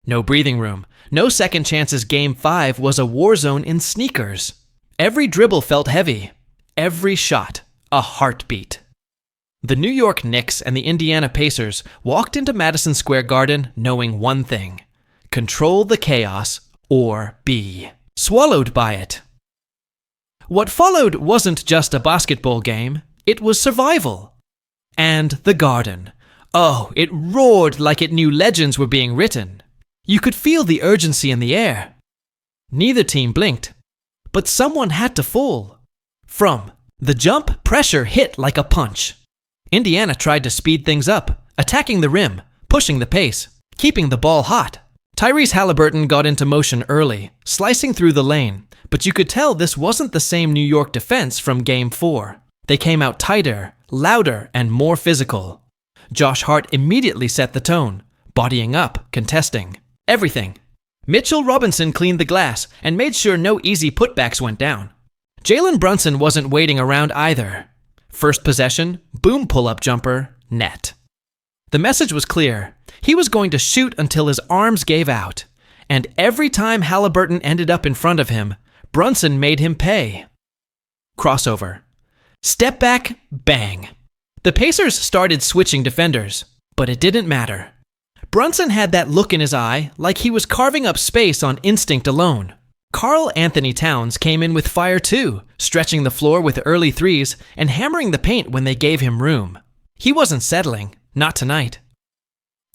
No breathing room, no second chances. Game 5 was a war zone in sneakers. Every dribble felt heavy, every shot a heartbeat. The New York Knicks and the Indiana Pacers walked into Madison Square Garden knowing one thing: control the chaos or be swallowed by it. What followed wasn't just a basketball game, it was survival. And the Garden. Oh, it roared like it knew legends were being written. You could feel the urgency in the air. Neither team blinked, but someone had to fall. From the jump, pressure hit like a punch. Indiana tried to speed things up, attacking the rim, pushing the pace, keeping the ball hot. Tyrese Haliburton got into motion early, slicing through the lane, but you could tell this wasn't the same New York defense from Game 4. They came out tighter, louder, and more physical. Josh Hart immediately set the tone, bodying up, contesting. Everything. Mitchell Robinson cleaned the glass and made sure no easy putbacks went down. Jalen Brunson wasn't waiting around either. First possession, boom pull-up jumper, net. The message was clear. He was going to shoot until his arms gave out. And every time Haliburton ended up in front of him, Brunson made him pay. Crossover. Step back, bang. The Pacers started switching defenders, but it didn't matter. Brunson had that look in his eye like he was carving up space on instinct alone. Karl Anthony Towns came in with fire too, stretching the floor with early threes and hammering the paint when they gave him room. He wasn't settling, not tonight.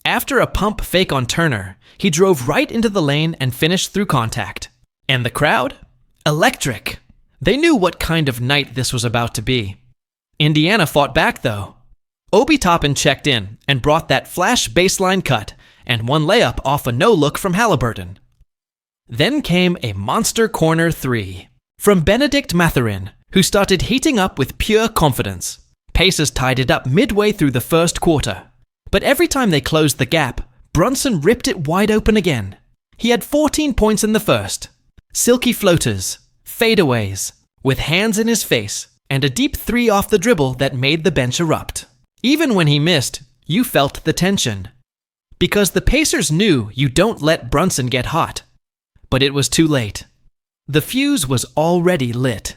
After a pump fake on Turner, he drove right into the lane and finished through contact. And the crowd? Electric. They knew what kind of night this was about to be. Indiana fought back though. Obi Toppin checked in and brought that flash baseline cut and one layup off a no-look from Haliburton. Then came a monster corner three from Benedict Mathurin, who started heating up with pure confidence. Pacers tied it up midway through the first quarter. But every time they closed the gap, Brunson ripped it wide open again. He had 14 points in the first. Silky floaters, fadeaways, with hands in his face, and a deep three off the dribble that made the bench erupt. Even when he missed, you felt the tension. Because the Pacers knew you don't let Brunson get hot. But it was too late. The fuse was already lit.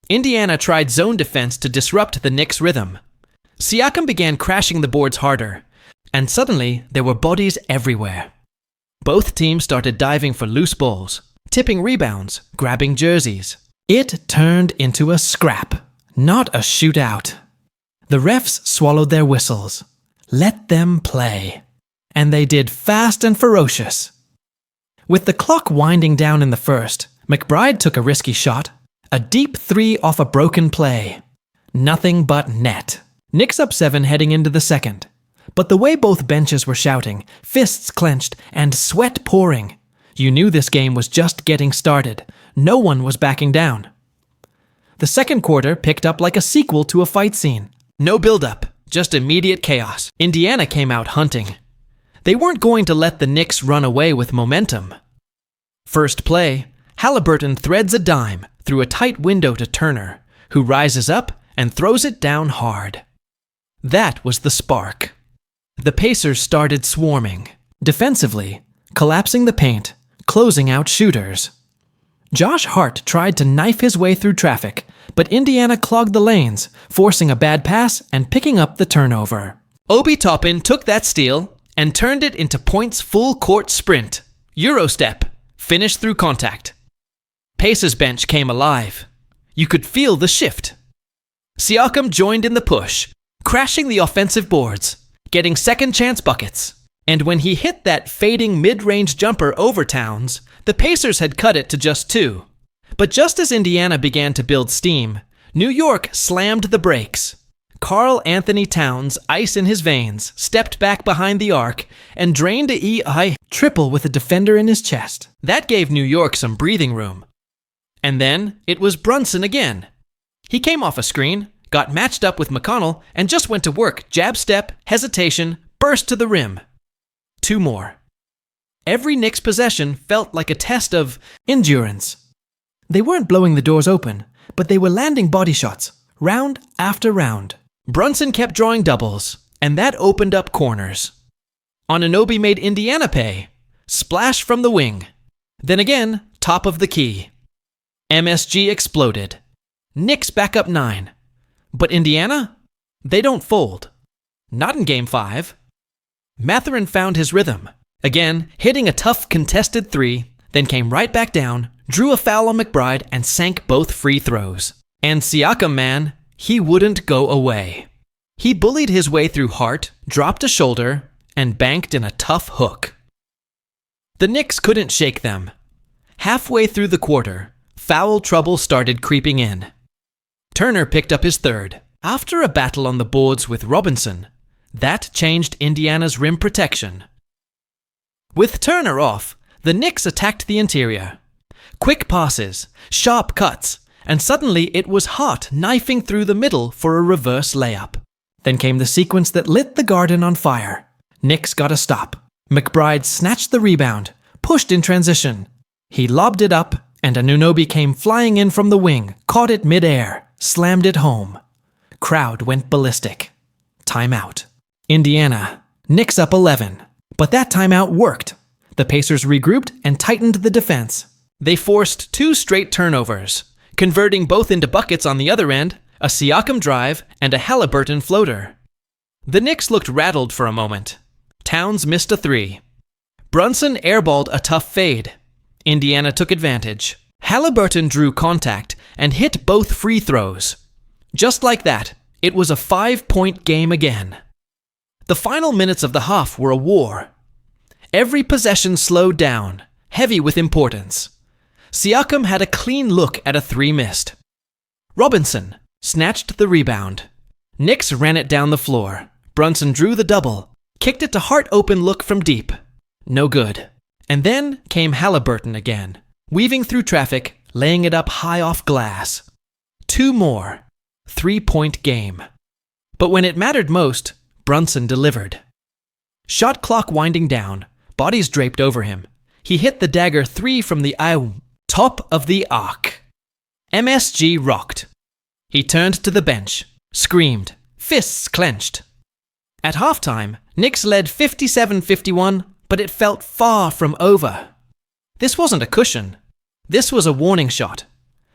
Indiana tried zone defense to disrupt the Knicks' rhythm. Siakam began crashing the boards harder, and suddenly there were bodies everywhere. Both teams started diving for loose balls, tipping rebounds, grabbing jerseys. It turned into a scrap, not a shootout. The refs swallowed their whistles. Let them play. And they did fast and ferocious. With the clock winding down in the first, McBride took a risky shot. A deep three off a broken play. Nothing but net. Knicks up 7 heading into the second. But the way both benches were shouting, fists clenched, and sweat pouring, you knew this game was just getting started. No one was backing down. The second quarter picked up like a sequel to a fight scene. No build-up, just immediate chaos. Indiana came out hunting. They weren't going to let the Knicks run away with momentum. First play, Haliburton threads a dime through a tight window to Turner, who rises up and throws it down hard. That was the spark. The Pacers started swarming, defensively, collapsing the paint, closing out shooters. Josh Hart tried to knife his way through traffic, but Indiana clogged the lanes, forcing a bad pass and picking up the turnover. Obi Toppin took that steal and turned it into points full court sprint. Eurostep, finished through contact. Pacers bench came alive. You could feel the shift. Siakam joined in the push, crashing the offensive boards, getting second chance buckets. And when he hit that fading mid-range jumper over Towns, the Pacers had cut it to just 2. But just as Indiana began to build steam, New York slammed the brakes. Karl Anthony Towns, ice in his veins, stepped back behind the arc and drained a EI triple with a defender in his chest. That gave New York some breathing room. And then it was Brunson again. He came off a screen, got matched up with McConnell, and just went to work. Jab step, hesitation, burst to the rim. 2 more. Every Knicks possession felt like a test of endurance. They weren't blowing the doors open, but they were landing body shots, round after round. Brunson kept drawing doubles, and that opened up corners. Anunoby made Indiana pay. Splash from the wing. Then again, top of the key. MSG exploded. Knicks back up 9. But Indiana? They don't fold. Not in Game 5. Mathurin found his rhythm. Again, hitting a tough contested 3, then came right back down, drew a foul on McBride, and sank both free throws. And Siakam, man, he wouldn't go away. He bullied his way through Hart, dropped a shoulder, and banked in a tough hook. The Knicks couldn't shake them. Halfway through the quarter, foul trouble started creeping in. Turner picked up his third. After a battle on the boards with Robinson, that changed Indiana's rim protection. With Turner off, the Knicks attacked the interior. Quick passes, sharp cuts, and suddenly it was Hart knifing through the middle for a reverse layup. Then came the sequence that lit the Garden on fire. Knicks got a stop. McBride snatched the rebound, pushed in transition. He lobbed it up, and Anunoby came flying in from the wing, caught it midair, slammed it home. Crowd went ballistic. Timeout. Indiana. Knicks up 11. But that timeout worked. The Pacers regrouped and tightened the defense. They forced 2 straight turnovers, converting both into buckets on the other end, a Siakam drive, and a Haliburton floater. The Knicks looked rattled for a moment. Towns missed a 3. Brunson airballed a tough fade. Indiana took advantage. Haliburton drew contact and hit both free throws. Just like that, it was a 5-point game again. The final minutes of the half were a war. Every possession slowed down, heavy with importance. Siakam had a clean look at a 3 missed. Robinson snatched the rebound. Knicks ran it down the floor. Brunson drew the double, kicked it to Hart open look from deep. No good. And then came Haliburton again, weaving through traffic, laying it up high off glass. 2 more. 3-point game. But when it mattered most, Brunson delivered. Shot clock winding down, bodies draped over him. He hit the dagger 3 from the top of the arc. MSG rocked. He turned to the bench, screamed, fists clenched. At halftime, Knicks led 57-51, but it felt far from over. This wasn't a cushion. This was a warning shot.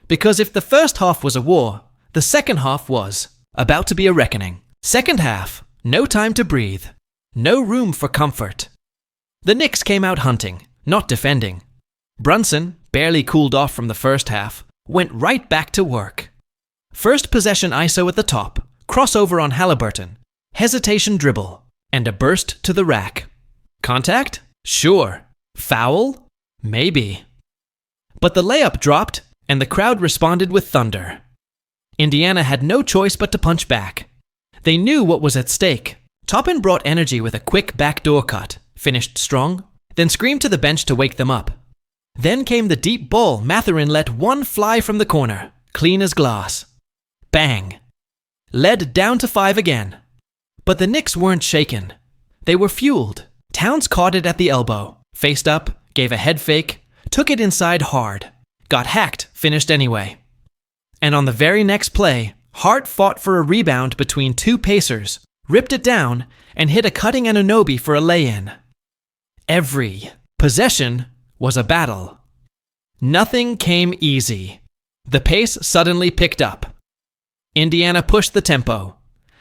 Because if the first half was a war, the second half was about to be a reckoning. Second half, no time to breathe. No room for comfort. The Knicks came out hunting, not defending. Brunson, barely cooled off from the first half, went right back to work. First possession ISO at the top, crossover on Haliburton, hesitation dribble, and a burst to the rack. Contact? Sure. Foul? Maybe. But the layup dropped, and the crowd responded with thunder. Indiana had no choice but to punch back. They knew what was at stake. Toppin brought energy with a quick backdoor cut, finished strong, then screamed to the bench to wake them up. Then came the deep ball Mathurin let one fly from the corner, clean as glass. Bang. Led down to 5 again. But the Knicks weren't shaken. They were fueled. Towns caught it at the elbow, faced up, gave a head fake, took it inside hard, got hacked, finished anyway. And on the very next play, Hart fought for a rebound between 2 Pacers, ripped it down, and hit a cutting Anunoby for a lay-in. Every possession was a battle. Nothing came easy. The pace suddenly picked up. Indiana pushed the tempo.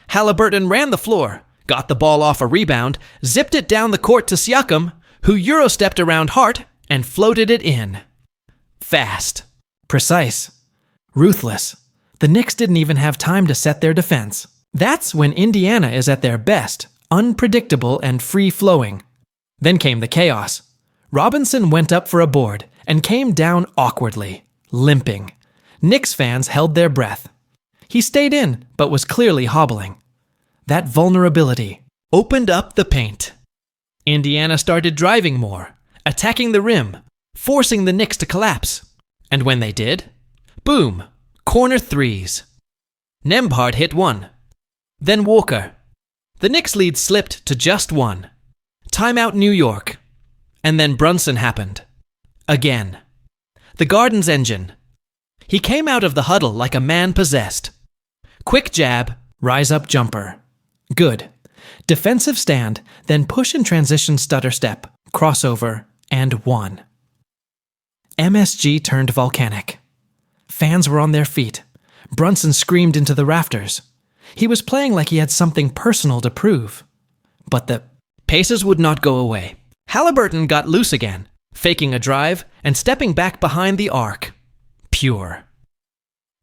Haliburton ran the floor, got the ball off a rebound, zipped it down the court to Siakam, who Euro-stepped around Hart and floated it in. Fast. Precise. Ruthless. The Knicks didn't even have time to set their defense. That's when Indiana is at their best, unpredictable and free-flowing. Then came the chaos. Robinson went up for a board and came down awkwardly, limping. Knicks fans held their breath. He stayed in, but was clearly hobbling. That vulnerability opened up the paint. Indiana started driving more, attacking the rim, forcing the Knicks to collapse. And when they did, boom, corner threes. Nembhard hit 1. Then Walker. The Knicks' lead slipped to just 1. Timeout New York. And then Brunson happened. Again. The Garden's engine. He came out of the huddle like a man possessed. Quick jab, rise up jumper. Good. Defensive stand, then push and transition stutter step, crossover, and won. MSG turned volcanic. Fans were on their feet. Brunson screamed into the rafters. He was playing like he had something personal to prove. But the Pacers would not go away. Haliburton got loose again, faking a drive and stepping back behind the arc. Pure.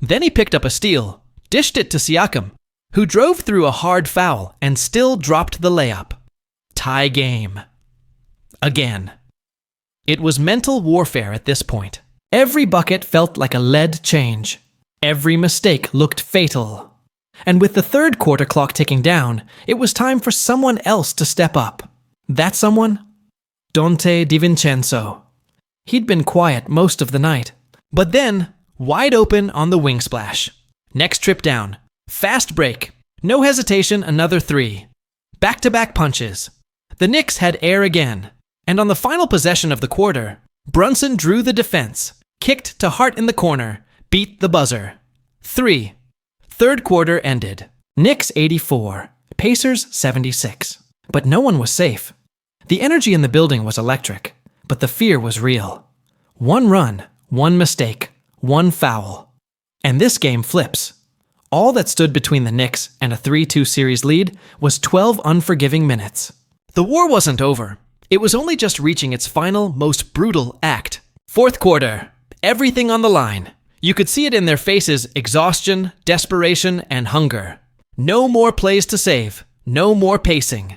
Then he picked up a steal, dished it to Siakam, who drove through a hard foul and still dropped the layup. Tie game. Again. It was mental warfare at this point. Every bucket felt like a lead change. Every mistake looked fatal. And with the third quarter clock ticking down, it was time for someone else to step up. That someone? Donte DiVincenzo. He'd been quiet most of the night, but then, wide open on the wing splash. Next trip down. Fast break. No hesitation, another three. Back-to-back punches. The Knicks had air again. And on the final possession of the quarter, Brunson drew the defense, kicked to Hart in the corner, beat the buzzer. 3. Third quarter ended. Knicks 84, Pacers 76. But no one was safe. The energy in the building was electric, but the fear was real. One run, one mistake, one foul. And this game flips. All that stood between the Knicks and a 3-2 series lead was 12 unforgiving minutes. The war wasn't over. It was only just reaching its final, most brutal act. Fourth quarter. Everything on the line. You could see it in their faces: exhaustion, desperation, and hunger. No more plays to save. No more pacing.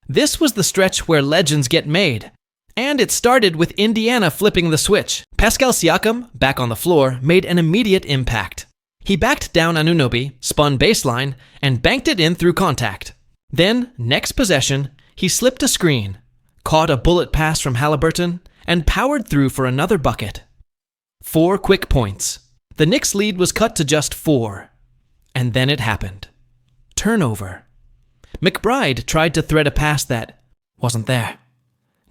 This was the stretch where legends get made. And it started with Indiana flipping the switch. Pascal Siakam, back on the floor, made an immediate impact. He backed down Anunoby, spun baseline, and banked it in through contact. Then, next possession, he slipped a screen, caught a bullet pass from Haliburton, and powered through for another bucket. 4 quick points. The Knicks' lead was cut to just 4. And then it happened. Turnover. McBride tried to thread a pass that wasn't there.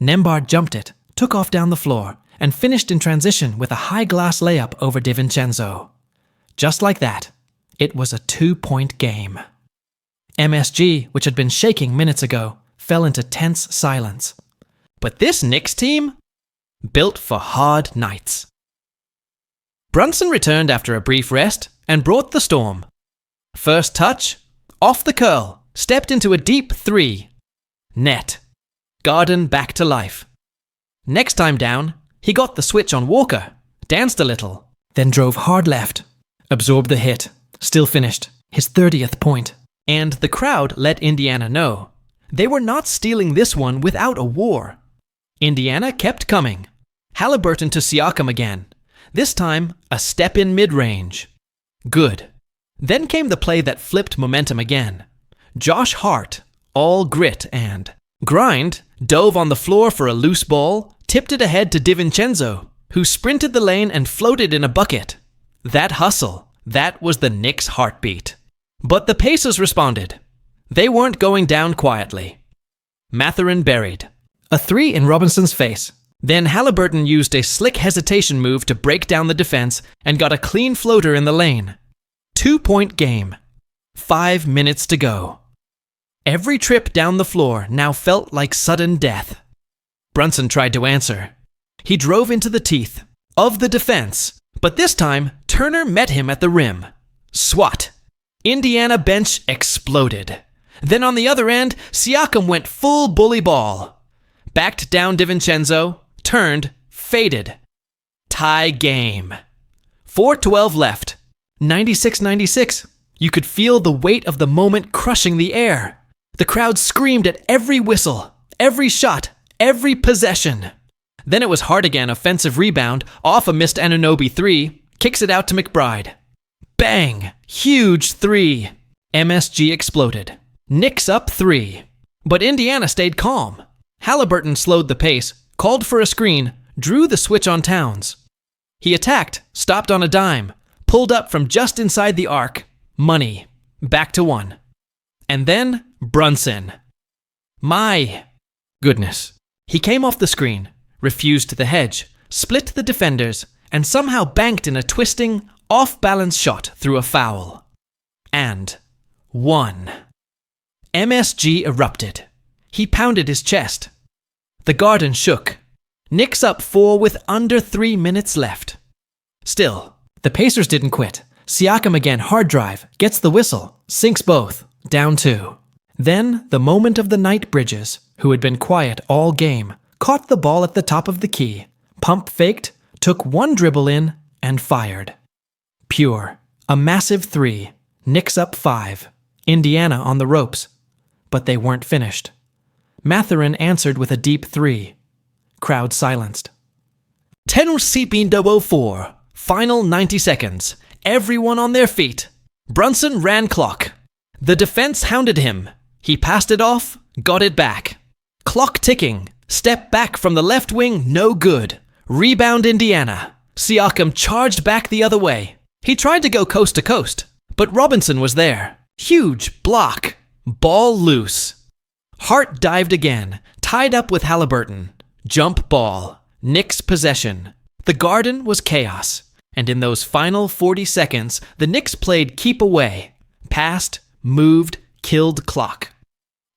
Nembhard jumped it, took off down the floor, and finished in transition with a high-glass layup over DiVincenzo. Just like that, it was a 2-point game. MSG, which had been shaking minutes ago, fell into tense silence. But this Knicks team? Built for hard nights. Brunson returned after a brief rest and brought the storm. First touch, off the curl, stepped into a deep 3. Net. Garden back to life. Next time down, he got the switch on Walker, danced a little, then drove hard left, absorbed the hit, still finished, his 30th point. And the crowd let Indiana know they were not stealing this one without a war. Indiana kept coming. Haliburton to Siakam again. This time, a step in mid-range. Good. Then came the play that flipped momentum again. Josh Hart, all grit and grind, dove on the floor for a loose ball, tipped it ahead to DiVincenzo, who sprinted the lane and floated in a bucket. That hustle, that was the Knicks' heartbeat. But the Pacers responded. They weren't going down quietly. Mathurin buried. A 3 in Robinson's face. Then Haliburton used a slick hesitation move to break down the defense and got a clean floater in the lane. 2-point game. 5 minutes to go. Every trip down the floor now felt like sudden death. Brunson tried to answer. He drove into the teeth of the defense, but this time Turner met him at the rim. Swat. Indiana bench exploded. Then on the other end, Siakam went full bully ball. Backed down DiVincenzo, turned, faded. Tie game. 4:12 left. 96-96. You could feel the weight of the moment crushing the air. The crowd screamed at every whistle, every shot, every possession. Then it was Hart again, offensive rebound, off a missed Anunoby 3, kicks it out to McBride. Bang! Huge 3. MSG exploded. Knicks up 3. But Indiana stayed calm. Haliburton slowed the pace, called for a screen, drew the switch on Towns. He attacked, stopped on a dime, pulled up from just inside the arc. Money. Back to 1. And then Brunson. My goodness. He came off the screen, refused the hedge, split the defenders, and somehow banked in a twisting, off-balance shot through a foul. And 1. MSG erupted. He pounded his chest. The Garden shook. Knicks up 4 with under 3 minutes left. Still, the Pacers didn't quit. Siakam again, hard drive, gets the whistle, sinks both, down 2. Then, the moment of the night, Bridges, who had been quiet all game, caught the ball at the top of the key, pump faked, took one dribble in, and fired. Pure. A massive 3. Knicks up 5. Indiana on the ropes. But they weren't finished. Mathurin answered with a deep 3. Crowd silenced. 10:04. Final 90 seconds. Everyone on their feet. Brunson ran clock. The defense hounded him. He passed it off, got it back. Clock ticking. Step back from the left wing, no good. Rebound Indiana. Siakam charged back the other way. He tried to go coast to coast, but Robinson was there. Huge block. Ball loose. Hart dived again, tied up with Halliburton. Jump ball. Knicks possession. The Garden was chaos, and in those final 40 seconds, the Knicks played keep away. Passed, moved, killed clock.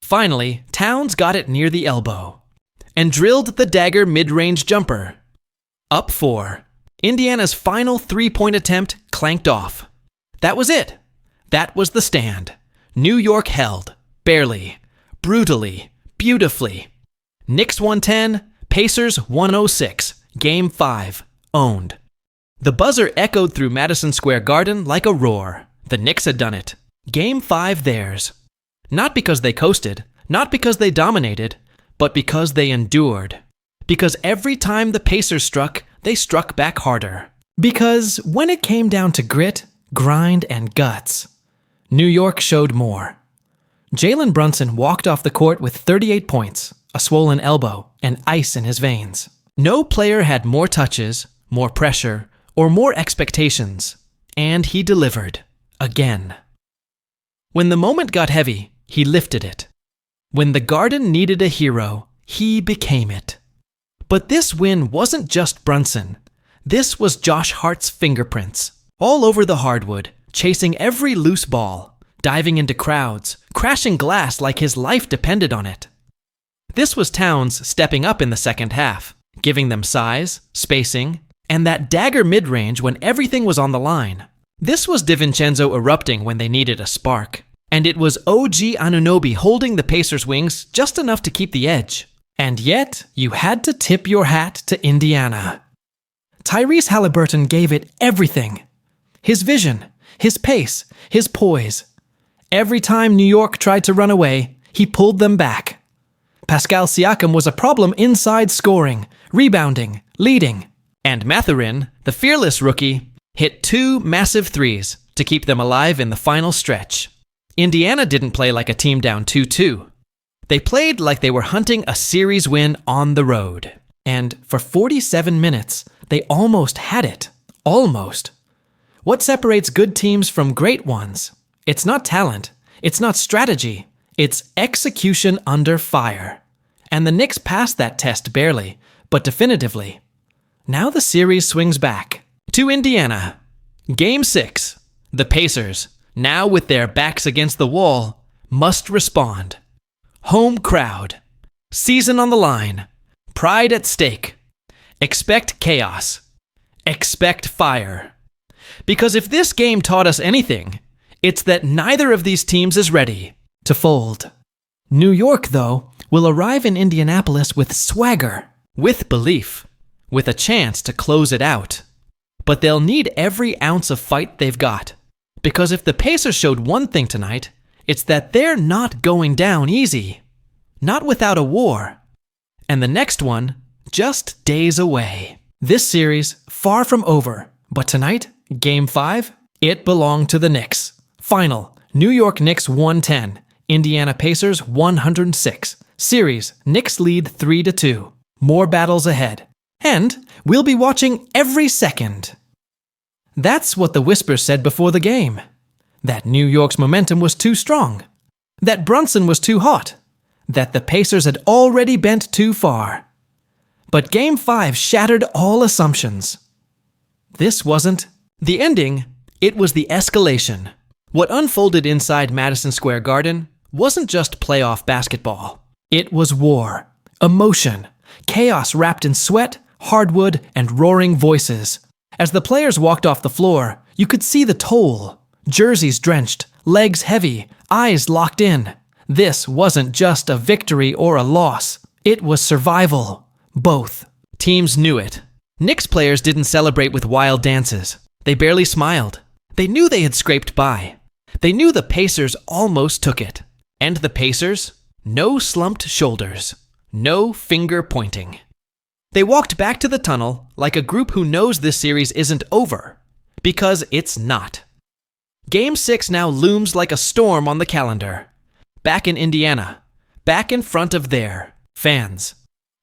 Finally, Towns got it near the elbow and drilled the dagger mid-range jumper. Up 4. Indiana's final 3-point attempt clanked off. That was it. That was the stand. New York held. Barely. Brutally. Beautifully. Knicks 110, Pacers 106. Game 5. Owned. The buzzer echoed through Madison Square Garden like a roar. The Knicks had done it. Game 5 theirs. Not because they coasted, not because they dominated, but because they endured. Because every time the Pacers struck, they struck back harder. Because when it came down to grit, grind, and guts, New York showed more. Jalen Brunson walked off the court with 38 points, a swollen elbow, and ice in his veins. No player had more touches, more pressure, or more expectations, and he delivered. Again. When the moment got heavy, he lifted it. When the Garden needed a hero, he became it. But this win wasn't just Brunson. This was Josh Hart's fingerprints, all over the hardwood, chasing every loose ball, diving into crowds, crashing glass like his life depended on it. This was Towns stepping up in the second half, giving them size, spacing, and that dagger mid-range when everything was on the line. This was DiVincenzo erupting when they needed a spark. And it was OG Anunoby holding the Pacers' wings just enough to keep the edge. And yet, you had to tip your hat to Indiana. Tyrese Halliburton gave it everything. His vision, his pace, his poise. Every time New York tried to run away, he pulled them back. Pascal Siakam was a problem inside scoring, rebounding, leading. And Mathurin, the fearless rookie, hit 2 massive threes to keep them alive in the final stretch. Indiana didn't play like a team down 2-2. They played like they were hunting a series win on the road. And for 47 minutes, they almost had it. Almost. What separates good teams from great ones? It's not talent. It's not strategy. It's execution under fire. And the Knicks passed that test barely, but definitively. Now the series swings back to Indiana. Game 6. The Pacers, now with their backs against the wall, must respond. Home crowd. Season on the line. Pride at stake. Expect chaos. Expect fire. Because if this game taught us anything, it's that neither of these teams is ready to fold. New York, though, will arrive in Indianapolis with swagger, with belief, with a chance to close it out. But they'll need every ounce of fight they've got. Because if the Pacers showed one thing tonight, it's that they're not going down easy. Not without a war. And the next one, just days away. This series, far from over. But tonight, Game 5, it belonged to the Knicks. Final, New York Knicks 110, Indiana Pacers 106. Series, Knicks lead 3-2. More battles ahead. And we'll be watching every second. That's what the whispers said before the game. That New York's momentum was too strong. That Brunson was too hot. That the Pacers had already bent too far. But Game 5 shattered all assumptions. This wasn't the ending, it was the escalation. What unfolded inside Madison Square Garden wasn't just playoff basketball. It was war, emotion, Chaos wrapped in sweat, hardwood, and roaring voices. As the players walked off the floor, you could see the toll. Jerseys drenched, legs heavy, eyes locked in. This wasn't just a victory or a loss. It was survival. Both. Teams knew it. Knicks players didn't celebrate with wild dances. They barely smiled. They knew they had scraped by. They knew the Pacers almost took it. And the Pacers? No slumped shoulders. No finger pointing. They walked back to the tunnel like a group who knows this series isn't over. Because it's not. Game 6 now looms like a storm on the calendar. Back in Indiana. Back in front of their fans.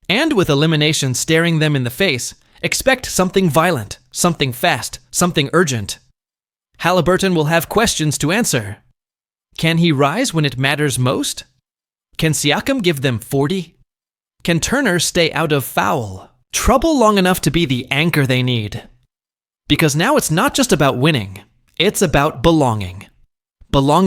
And with elimination staring them in the face, expect something violent, something fast, something urgent. Haliburton will have questions to answer. Can he rise when it matters most? Can Siakam give them 40? Can Turner stay out of foul trouble long enough to be the anchor they need? Because now it's not just about winning, it's about belonging. Belonging